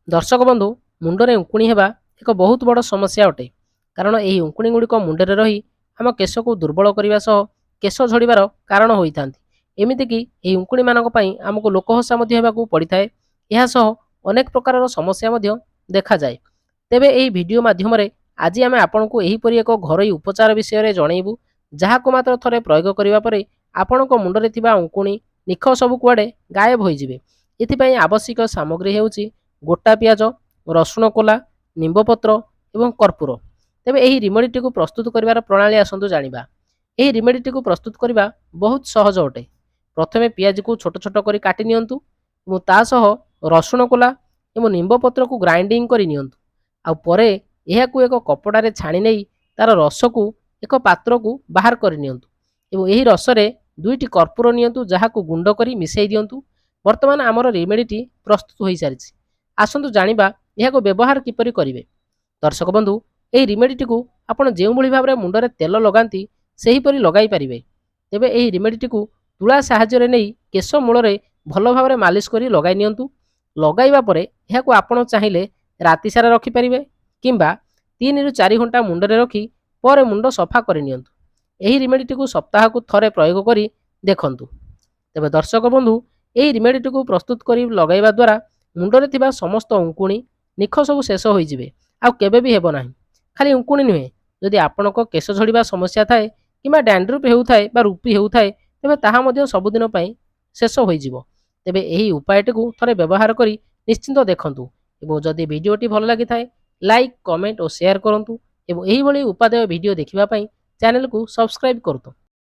दर्शक बंधु मुंडरे उंकुणी हेबा एक बहुत बड़ समस्या अटे। कारण यही उंकुणी गुड़िक मुंडरे रही आम केश को दुर्बल करने सह केश झड़बार कारण होता। एमतीक यही उंकुणी मानक पई आमको लोकहसा पड़ता है। यह सह अनेक प्रकार समस्या देखा जाए। तेबे यही वीडियो माध्यम आज आम आपन को यहीपरि एक घरोई उपचार विषय में जनइबू, जहां मात्र थरे प्रयोग करने पर आपण मुंडरे थिबा उंकुणी निख सबु कुआडे गायब हो जिवे। एथिपाई आवश्यक सामग्री हेउची गोटा पियाज, रसुण कोला, निम्बपत्र एवं कर्पूर। तेबे यही रेमेडीटी को प्रस्तुत करिवार प्रणाली आसंतु जानिबा। यही रेमेडीटी को प्रस्तुत करबा बहुत सहज अटे। प्रथमे पियाज को छोट छोट करी काटि नियंतु एवं ता सह रसुण कोला एवं निम्बपत्र को ग्राइंडिंग करि नियंतु। आ परे एहाकू एक कपड़ा रे छाणी नेई तार रस को एक पात्र को बाहर करि नियंतु एवं यही रसरे दुईटी कर्पूर नियंतु, जहाकू गुंड करी मिसई दियंतु। वर्तमान आमर रेमेडीटी प्रस्तुत हो सारी। आसंतु जानिबा एहाको व्यवहार किपरि करिवे। दर्शक बंधु एही रेमेडीटी को आपण जेउ भली भाबरे मुंडरे तेल लगांती सेहीपरि लगाई पारिबे। तेबे एही रेमेडीटी को तुला साहाय्य रे नेई केश मूलरे भल भाबरे मालिश करी लगाई नियंतु। लगाइबा परे एहाको आपण चाहिए राति सारा रखि पारिबे किंबा 3 ରୁ 4 घंटा मुंडरे रखी परे मुंड सफा करि नियंतु। एही रेमेडीटी को सप्ताह को थरे प्रयोग करी देखंतु। तेबे दर्शक बंधु एही रेमेडीटी को प्रस्तुत करी लगाइबा द्वारा मुंडरे थिबा समस्त उंकुणी निख सब शेष हो जिवे। आ केबे भी हेबो नाही। खाली उंकुणी नुहे, जदि आपनको केश झड़िबा समस्या थाए किंबा डैंड्रुफ हेउथाए बा रूपी हेउथाए, तेबे ताहा मध्य सबुदिन पई शेष हो जिवो। तेबे एही उपायटी को थरे व्यवहार करी निश्चिंत देखंतु। एवं जदि वीडियोटी भल लागि थाए लाइक, कमेंट और शेयर करंतु एवं एही भली उपादेय वीडियो देखिबा पई चैनल को सब्सक्राइब करतु।